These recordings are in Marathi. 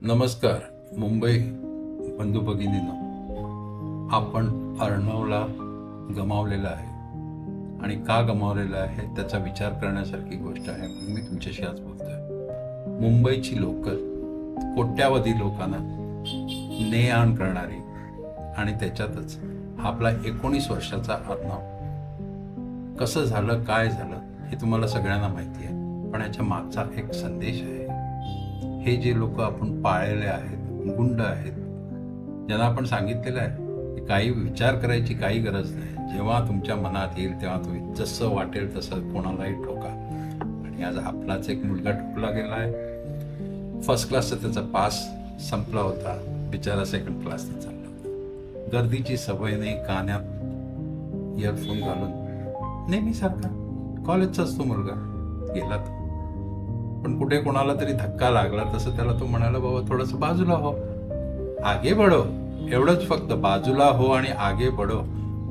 नमस्कार मुंबई बंधू भगिनींनो, आपण अर्णवला गमावलेला आहे आणि का गमावलेला आहे त्याचा विचार करण्यासारखी गोष्ट आहे म्हणून मी तुमच्याशी आज बोलतोय. मुंबईची लोकल कोट्यावधी लोकांना ने आण करणारी आणि त्याच्यातच आपला 19 वर्षाचा अर्णव कसं झालं, काय झालं हे तुम्हाला सगळ्यांना माहिती आहे. पण याच्या मागचा एक संदेश आहे. हे जे लोक आपण पाळलेले आहेत, गुंड आहेत, ज्यांना आपण सांगितलेलं आहे की काही विचार करायची काही गरज नाही, जेव्हा तुमच्या मनात येईल तेव्हा तुम्ही जसं वाटेल तसं कोणालाही ठोका. आणि आज आपलाच एक मुलगा ठोकला गेला आहे. फर्स्ट क्लासचा त्याचा पास संपला होता, बिचारा सेकंड क्लासने चालला होता. गर्दीची सवय नाही, कानात इयरफोन घालून नेहमीसारखा कॉलेजचाच तो मुलगा गेला. तो पण कुठे कोणाला तरी धक्का लागला तसं त्याला तो म्हणाला, बाबा थोडंसं बाजूला हो, आगे बढो. एवढंच फक्त, बाजूला हो आणि आगे बढो,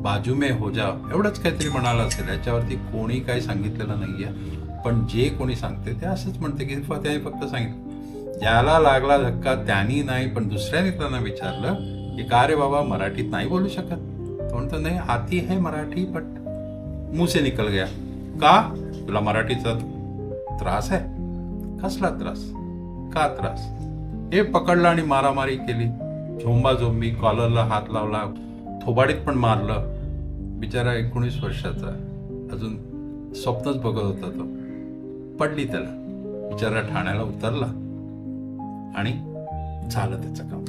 बाजू में हो जाओ, एवढंच काहीतरी म्हणाला असेल. याच्यावरती कोणी काही सांगितलेलं नाहीये. पण जे कोणी सांगते ते असंच म्हणते की त्याने फक्त सांगितलं. ज्याला लागला धक्का त्यांनी नाही, पण दुसऱ्याने त्यांना विचारलं की का रे बाबा मराठीत नाही बोलू शकत? तो म्हणतो नाही, आती है मराठी बट मुंह से निकल गया. का? तुला मराठीचा त्रास आहे? कसला त्रास? का त्रास? हे पकडलं आणि मारामारी केली, झोंबाझोंबी, कॉलरला हात लावला, थोबाडीत पण मारलं. बिचारा 19 वर्षाचा, अजून स्वप्नच बघत होता तो. पडली त्याला. बिचारा ठाण्याला उतरला आणि झालं त्याचं काम.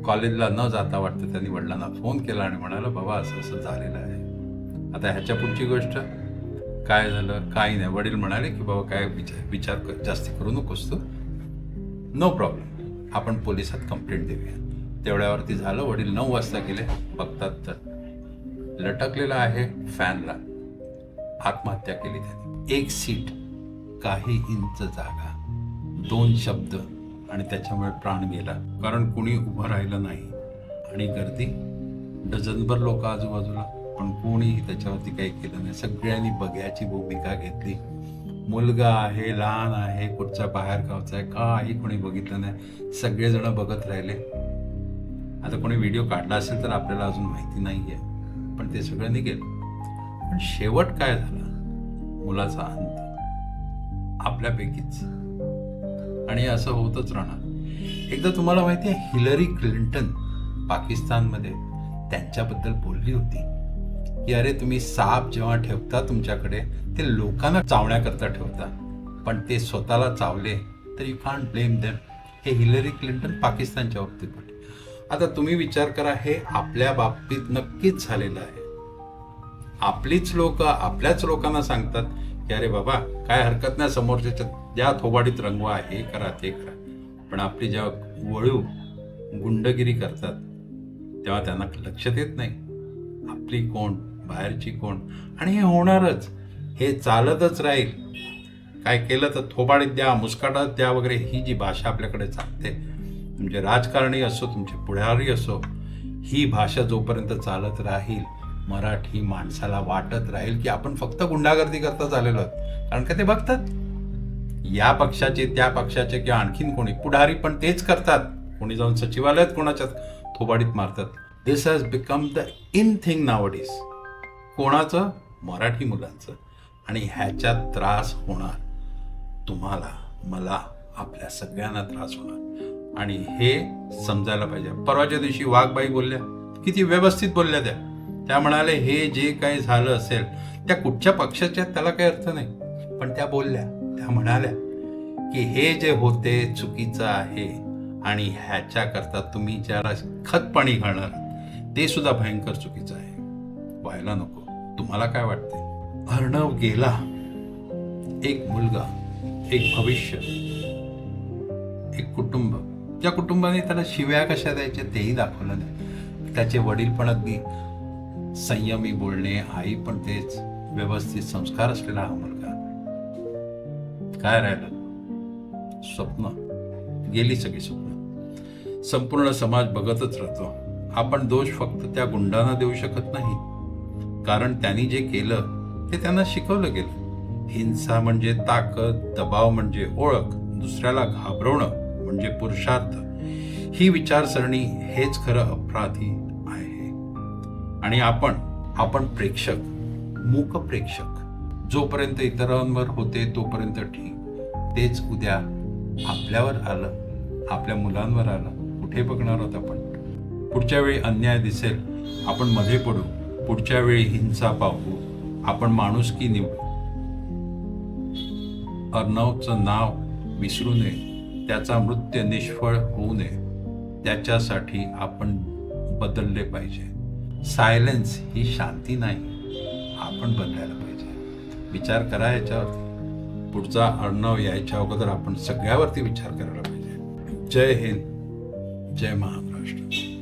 कॉलेजला न जाता वाटतं त्यांनी वडिलांना फोन केला आणि म्हणाला, बाबा असं असं झालेलं आहे. आता ह्याच्या पुढची गोष्ट काय झालं काही नाही. वडील म्हणाले की बाबा काय विचार जास्ती करू नकोस तू, नो प्रॉब्लेम, आपण पोलिसात कंप्लेंट देऊया. तेवढ्यावरती झालं. वडील 9 वाजता गेले. बघतात तर लटकलेला आहे फॅनला. आत्महत्या केली त्याने. 1 सीट, काही इंच जागा, 2 शब्द आणि त्याच्यामुळे प्राण गेला. कारण कुणी उभं राहिलं नाही आणि गर्दी डझनभर लोक आजूबाजूला, पण कोणीही त्याच्यावरती काही केलं नाही. सगळ्यांनी बघ्याची भूमिका घेतली. मुलगा आहे, लहान आहे, कुठचा बाहेर गावचा आहे, काही कोणी बघितलं नाही. सगळेजण बघत राहिले. आता कोणी व्हिडिओ काढला असेल तर आपल्याला अजून माहिती नाहीये, पण ते सगळं निघेल. पण शेवट काय झाला? मुलाचा अंत आपल्यापैकीच. आणि असं होतच राहणार. एकदा तुम्हाला माहिती आहे, हिलरी क्लिंटन पाकिस्तानमध्ये त्यांच्याबद्दल बोलली होती की अरे तुम्ही साप जेव्हा ठेवता तुमच्याकडे, ते लोकांना चावण्याकरता ठेवता, पण ते स्वतःला चावले तर यू कांट ब्लेम देम. हे हिलरी क्लिंटन पाकिस्तानच्या बाबतीत बोलली. आता तुम्ही विचार करा, हे आपल्या बाबतीत नक्कीच झालेलं आहे. आपलीच लोक आपल्याच लोकांना सांगतात की अरे बाबा काय हरकत नाही, समोरच्या ज्या थोबाडीत रंगवा, हे करा ते करा. पण आपली जेव्हा वळू गुंडगिरी करतात तेव्हा त्यांना लक्षात येत नाही आपली कोण, बाहेरची कोण. आणि हे होणारच, हे चालतच राहील. काय केलं तर थोबाडीत द्या, मुस्काटात द्या वगैरे, ही जी भाषा आपल्याकडे चालते, तुमचे राजकारणी असो, तुमचे पुढारी असो, ही भाषा जोपर्यंत चालत राहील, मराठी माणसाला वाटत राहील की आपण फक्त गुंडागर्दी करता चाललेलो आहोत. कारण का ते बघतात या पक्षाचे, त्या पक्षाचे किंवा आणखीन कोणी पुढारी पण तेच करतात. कोणी जाऊन सचिवालयात कोणाच्या थोबाडीत मारतात. This has become the in thing nowadays. कोणाचं? मराठी मुलांचं. आणि ह्याच्यात त्रास होणार तुम्हाला, मला, आपल्या सगळ्यांना त्रास होणार. आणि हे समजायला पाहिजे. परवाच्या दिवशी वाघबाई बोलल्या, किती व्यवस्थित बोलल्या त्या म्हणाले हे जे काही झालं असेल त्या कुठच्या पक्षाच्या त्याला काही अर्थ नाही, पण त्या बोलल्या, त्या म्हणाल्या की हे जे होते चुकीचं आहे आणि ह्याच्याकरता तुम्ही ज्याला खतपाणी घालणार ते सुद्धा भयंकर चुकीचं आहे, व्हायला नको. तुम्हाला काय वाटते? अर्णव गेला. एक मुलगा, एक भविष्य, एक कुटुंब. ज्या कुटुंबाने त्याला शिव्या कशा द्यायच्या तेही दाखवलं नाही. त्याचे वडील पण अगदी संयमी बोलणे, आई पण तेच, व्यवस्थित संस्कार असलेला हा मुलगा. काय राहिलं? स्वप्न गेली, सगळी स्वप्न. संपूर्ण समाज बघतच राहतो. आपण दोष फक्त त्या गुंडांना देऊ शकत नाही, कारण त्यांनी जे केलं ते त्यांना शिकवलं गेलं. हिंसा म्हणजे ताकद, दबाव म्हणजे ओळख, दुसऱ्याला घाबरवणं म्हणजे पुरुषार्थ ही विचारसरणी हेच खरं अपराधी आहे. आणि आपण प्रेक्षक, मूक प्रेक्षक. जोपर्यंत इतरांवर होते तोपर्यंत ठीक, तेच उद्या आपल्यावर आलं, आपल्या मुलांवर आलं, कुठे बघणार आहोत आपण? पुढच्या वेळी अन्याय दिसेल, आपण मध्ये पडू. पुढच्या वेळी हिंसा पाहू, आपण माणुसकी निवडू. अर्णवचं नाव विसरू नये, त्याचा मृत्यू निष्फळ होऊ नये, त्याच्यासाठी आपण बदलले पाहिजे. सायलेन्स ही शांती नाही, आपण बदलायला पाहिजे. विचार करा याच्यावरती. पुढचा अर्णव यायच्या अगोदर आपण सगळ्यावरती विचार करायला पाहिजे. जय हिंद, जय महाराष्ट्र.